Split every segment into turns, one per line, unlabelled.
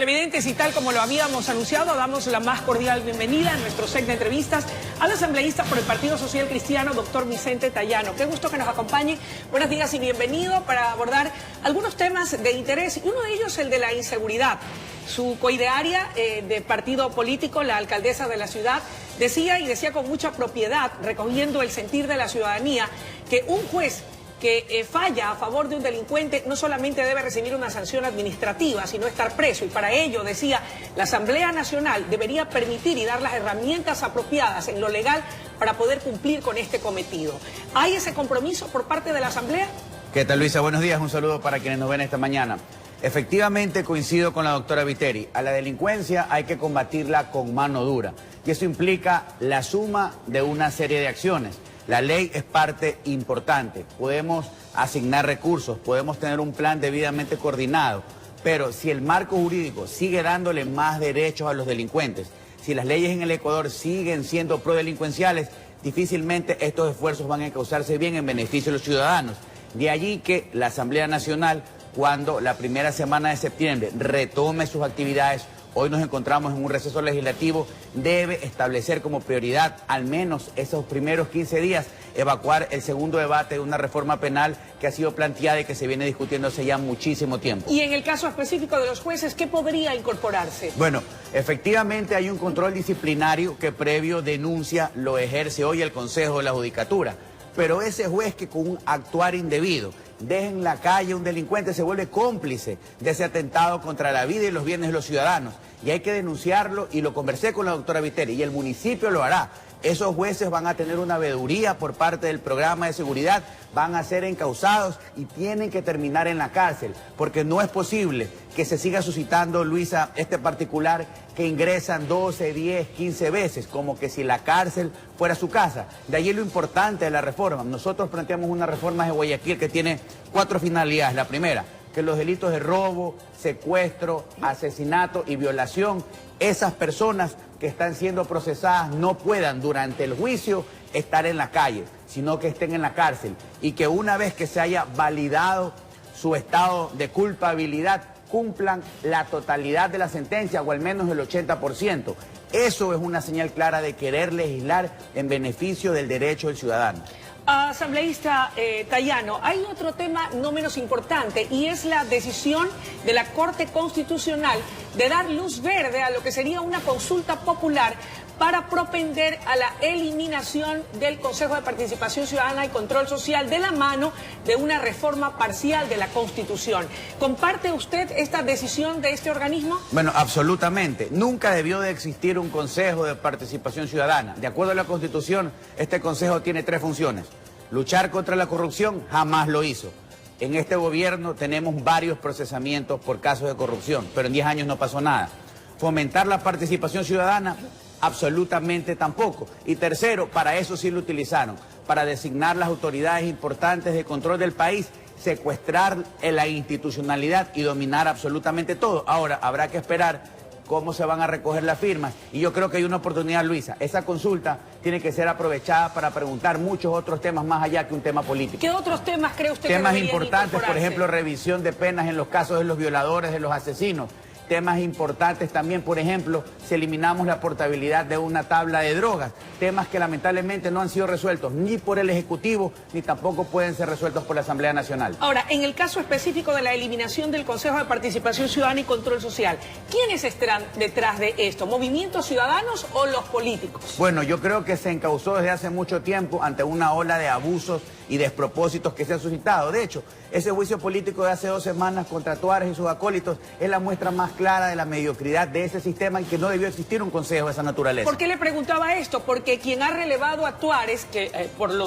televidentes, y tal como lo habíamos anunciado, damos la más cordial bienvenida en nuestro set de entrevistas al asambleísta por el Partido Social Cristiano, doctor Vicente Tayano. Qué gusto que nos acompañe. Buenos días y bienvenido para abordar algunos temas de interés, y uno de ellos el de la inseguridad. Su coidearia de partido político, la alcaldesa de la ciudad, decía con mucha propiedad, recogiendo el sentir de la ciudadanía, que un juez que falla a favor de un delincuente no solamente debe recibir una sanción administrativa, sino estar preso. Y para ello, decía, la Asamblea Nacional debería permitir y dar las herramientas apropiadas en lo legal para poder cumplir con este cometido. ¿Hay ese compromiso por parte de la Asamblea?
¿Qué tal, Luisa? Buenos días, un saludo para quienes nos ven esta mañana. Efectivamente, coincido con la doctora Viteri. A la delincuencia hay que combatirla con mano dura. Y eso implica la suma de una serie de acciones. La ley es parte importante. Podemos asignar recursos, podemos tener un plan debidamente coordinado. Pero si el marco jurídico sigue dándole más derechos a los delincuentes, si las leyes en el Ecuador siguen siendo prodelincuenciales, difícilmente estos esfuerzos van a causarse bien en beneficio de los ciudadanos. De allí que la Asamblea Nacional, cuando la primera semana de septiembre retome sus actividades, hoy nos encontramos en un receso legislativo, debe establecer como prioridad al menos esos primeros 15 días, evacuar el segundo debate de una reforma penal que ha sido planteada y que se viene discutiendo hace ya muchísimo tiempo.
Y en el caso específico de los jueces, ¿qué podría incorporarse?
Bueno, efectivamente hay un control disciplinario que previo denuncia lo ejerce hoy el Consejo de la Judicatura. Pero ese juez que con un actuar indebido deja en la calle a un delincuente se vuelve cómplice de ese atentado contra la vida y los bienes de los ciudadanos. Y hay que denunciarlo, y lo conversé con la doctora Viteri, y el municipio lo hará. Esos jueces van a tener una veeduría por parte del programa de seguridad, van a ser encausados y tienen que terminar en la cárcel, porque no es posible que se siga suscitando, Luisa, este particular que ingresan 12, 10, 15 veces, como que si la cárcel fuera su casa. De allí lo importante de la reforma. Nosotros planteamos una reforma de Guayaquil que tiene 4 finalidades. La primera, que los delitos de robo, secuestro, asesinato y violación, esas personas que están siendo procesadas no puedan durante el juicio estar en la calle, sino que estén en la cárcel, y que una vez que se haya validado su estado de culpabilidad, cumplan la totalidad de la sentencia o al menos el 80%. Eso es una señal clara de querer legislar en beneficio del derecho del ciudadano.
Asambleísta Tayano, hay otro tema no menos importante, y es la decisión de la Corte Constitucional de dar luz verde a lo que sería una consulta popular para propender a la eliminación del Consejo de Participación Ciudadana y Control Social de la mano de una reforma parcial de la Constitución. ¿Comparte usted esta decisión de este organismo?
Bueno, absolutamente. Nunca debió de existir un Consejo de Participación Ciudadana. De acuerdo a la Constitución, este Consejo tiene 3 funciones. Luchar contra la corrupción, jamás lo hizo. En este gobierno tenemos varios procesamientos por casos de corrupción, pero en 10 años no pasó nada. Fomentar la participación ciudadana, absolutamente tampoco. Y tercero, para eso sí lo utilizaron, para designar las autoridades importantes de control del país, secuestrar la institucionalidad y dominar absolutamente todo. Ahora, habrá que esperar cómo se van a recoger las firmas, y yo creo que hay una oportunidad, Luisa. Esa consulta tiene que ser aprovechada para preguntar muchos otros temas más allá que un tema político.
¿Qué otros temas cree usted
temas
que deberían
importantes, por
incorporarse?
ejemplo, revisión de penas en los casos de los violadores, de los asesinos. Temas importantes también, por ejemplo, si eliminamos la portabilidad de una tabla de drogas. Temas que lamentablemente no han sido resueltos ni por el Ejecutivo, ni tampoco pueden ser resueltos por la Asamblea Nacional.
Ahora, en el caso específico de la eliminación del Consejo de Participación Ciudadana y Control Social, ¿quiénes estarán detrás de esto? ¿Movimientos ciudadanos o los políticos?
Bueno, yo creo que se encauzó desde hace mucho tiempo ante una ola de abusos y despropósitos que se han suscitado. De hecho, ese juicio político de hace 2 semanas contra Tuárez y sus acólitos es la muestra más clara de la mediocridad de ese sistema, y que no debió existir un consejo de esa naturaleza.
¿Por qué le preguntaba esto? Porque quien ha relevado a Tuárez, que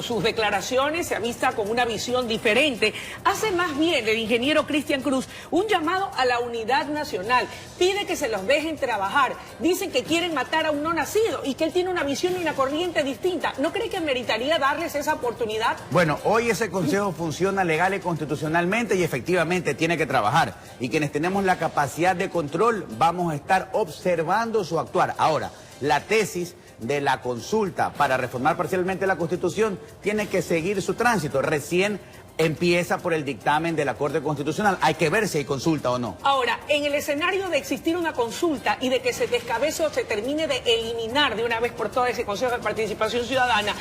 sus declaraciones se avista con una visión diferente, hace más bien el ingeniero Cristian Cruz un llamado a la unidad nacional. Pide que se los dejen trabajar. Dicen que quieren matar a un no nacido y que él tiene una visión y una corriente distinta. ¿No cree que meritaría darles esa oportunidad?
Bueno, hoy ese consejo funciona legal y constitucionalmente, y efectivamente tiene que trabajar. Y quienes tenemos la capacidad de control vamos a estar observando su actuar. Ahora, la tesis de la consulta para reformar parcialmente la Constitución tiene que seguir su tránsito. Recién empieza por el dictamen de la Corte Constitucional. Hay que ver si hay consulta o no.
Ahora, en el escenario de existir una consulta y de que se descabece o se termine de eliminar de una vez por todas ese Consejo de Participación Ciudadana,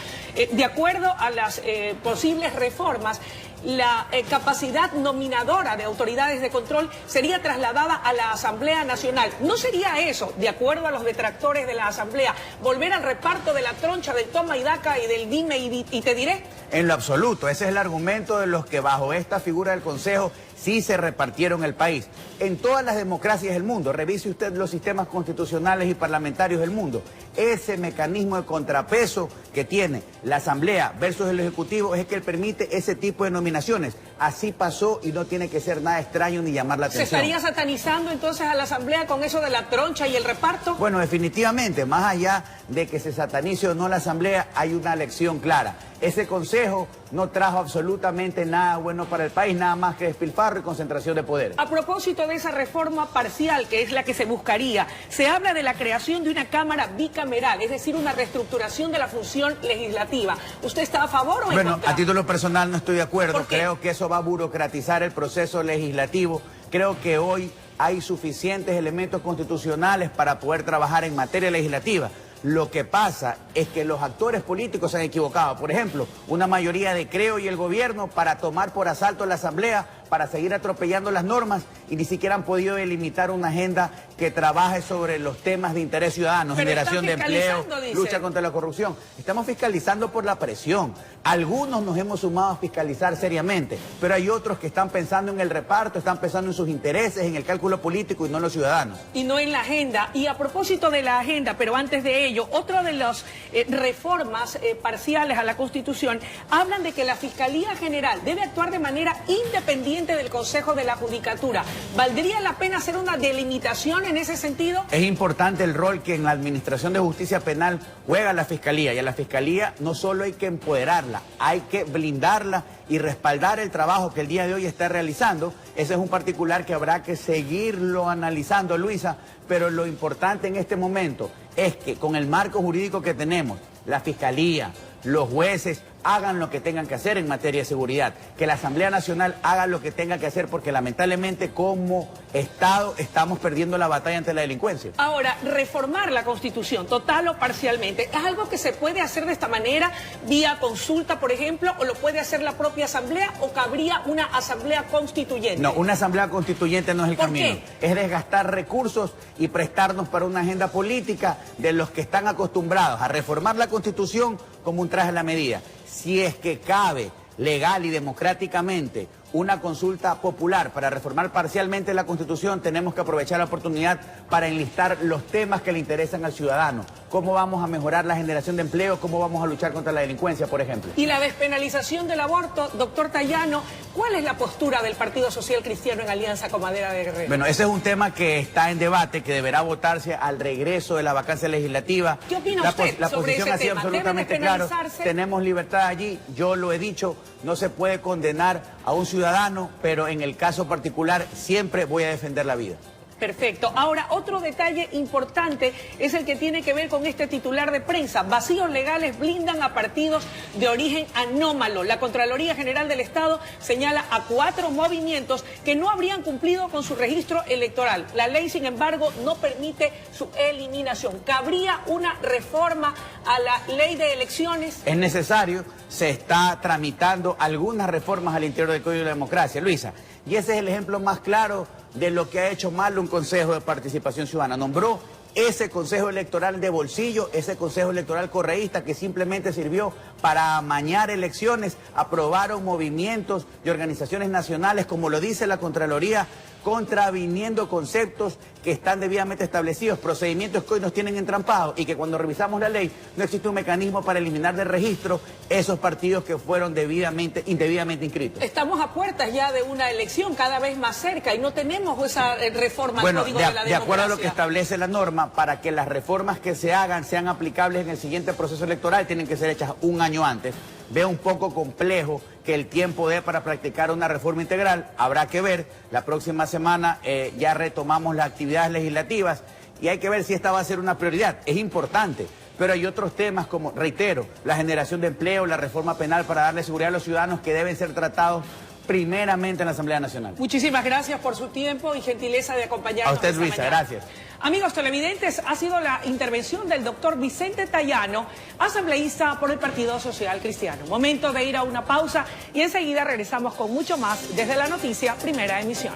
de acuerdo a las posibles reformas, la capacidad nominadora de autoridades de control sería trasladada a la Asamblea Nacional. ¿No sería eso, de acuerdo a los detractores de la Asamblea, volver al reparto de la troncha del toma y daca y del dime y te diré?
En lo absoluto, ese es el argumento de los que bajo esta figura del Consejo sí se repartieron el país. En todas las democracias del mundo, revise usted los sistemas constitucionales y parlamentarios del mundo, ese mecanismo de contrapeso que tiene la Asamblea versus el Ejecutivo es el que permite ese tipo de nominaciones. Así pasó y no tiene que ser nada extraño ni llamar la atención.
¿Se estaría satanizando entonces a la Asamblea con eso de la troncha y el reparto?
Bueno, definitivamente, más allá de que se satanice o no la Asamblea, hay una lección clara. Ese Consejo no trajo absolutamente nada bueno para el país, nada más que despilfarro y concentración de poder.
A propósito de esa reforma parcial, que es la que se buscaría, se habla de la creación de una Cámara bicameral, es decir, una reestructuración de la función legislativa. ¿Usted está a favor o en contra?
Bueno, a título personal no estoy de acuerdo.
¿Por qué?
Creo que eso va a burocratizar el proceso legislativo. Creo que hoy hay suficientes elementos constitucionales para poder trabajar en materia legislativa. Lo que pasa es que los actores políticos se han equivocado. Por ejemplo, una mayoría de Creo y el gobierno para tomar por asalto la Asamblea, para seguir atropellando las normas y ni siquiera han podido delimitar una agenda que trabaje sobre los temas de interés ciudadano, generación de empleo, lucha contra la corrupción. Estamos fiscalizando por la presión. Algunos nos hemos sumado a fiscalizar seriamente, pero hay otros que están pensando en el reparto, están pensando en sus intereses, en el cálculo político y no en los ciudadanos.
Y no en la agenda. Y a propósito de la agenda, pero antes de ello, otra de las reformas parciales a la Constitución hablan de que la Fiscalía General debe actuar de manera independiente del Consejo de la Judicatura. ¿Valdría la pena hacer una delimitación en ese sentido?
Es importante el rol que en la Administración de Justicia Penal juega la Fiscalía, y a la Fiscalía no solo hay que empoderarla, hay que blindarla y respaldar el trabajo que el día de hoy está realizando. Ese es un particular que habrá que seguirlo analizando, Luisa, pero lo importante en este momento es que con el marco jurídico que tenemos, la Fiscalía, los jueces hagan lo que tengan que hacer en materia de seguridad, que la Asamblea Nacional haga lo que tenga que hacer, porque lamentablemente como Estado estamos perdiendo la batalla ante la delincuencia.
Ahora, reformar la Constitución, total o parcialmente, ¿es algo que se puede hacer de esta manera, vía consulta, por ejemplo, o lo puede hacer la propia Asamblea, o cabría una Asamblea Constituyente?
No, una Asamblea Constituyente no es el camino.
¿Por qué?
Es desgastar recursos y prestarnos para una agenda política de los que están acostumbrados a reformar la Constitución como un traje a la medida. Si es que cabe legal y democráticamente una consulta popular para reformar parcialmente la Constitución, tenemos que aprovechar la oportunidad para enlistar los temas que le interesan al ciudadano. ¿Cómo vamos a mejorar la generación de empleo? ¿Cómo vamos a luchar contra la delincuencia, por ejemplo?
Y la despenalización del aborto, doctor Tayano, ¿cuál es la postura del Partido Social Cristiano en alianza con Madera de Guerrero?
Bueno, ese es un tema que está en debate, que deberá votarse al regreso de la vacancia legislativa.
¿Qué opina usted
La
sobre
posición
ese
ha sido
tema?
absolutamente clara. Tenemos libertad allí, yo lo he dicho, no se puede condenar a un ciudadano, pero en el caso particular siempre voy a defender la vida.
Perfecto. Ahora, otro detalle importante es el que tiene que ver con este titular de prensa. Vacíos legales blindan a partidos de origen anómalo. La Contraloría General del Estado señala a 4 movimientos que no habrían cumplido con su registro electoral. La ley, sin embargo, no permite su eliminación. ¿Cabría una reforma a la ley de elecciones?
Es necesario, se está tramitando algunas reformas al interior del Código de Democracia, Luisa. Y ese es el ejemplo más claro de lo que ha hecho mal un Consejo de Participación Ciudadana. Nombró ese Consejo Electoral de bolsillo, ese Consejo Electoral correísta que simplemente sirvió para amañar elecciones. Aprobaron movimientos de organizaciones nacionales, como lo dice la Contraloría, contraviniendo conceptos que están debidamente establecidos, procedimientos que hoy nos tienen entrampados y que cuando revisamos la ley no existe un mecanismo para eliminar del registro esos partidos que fueron indebidamente inscritos.
Estamos a puertas ya de una elección cada vez más cerca y no tenemos esa reforma al Código de la Democracia.
De acuerdo a lo que establece la norma, para que las reformas que se hagan sean aplicables en el siguiente proceso electoral, tienen que ser hechas un año antes. Veo un poco complejo que el tiempo dé para practicar una reforma integral. Habrá que ver, la próxima semana ya retomamos las actividades legislativas y hay que ver si esta va a ser una prioridad. Es importante, pero hay otros temas como, reitero, la generación de empleo, la reforma penal para darle seguridad a los ciudadanos que deben ser tratados primeramente en la Asamblea Nacional.
Muchísimas gracias por su tiempo y gentileza de acompañarnos.
A usted, Luisa,
mañana.
gracias.
Amigos televidentes, ha sido la intervención del doctor Vicente Tayano, asambleísta por el Partido Social Cristiano. Momento de ir a una pausa y enseguida regresamos con mucho más desde la noticia Primera Emisión.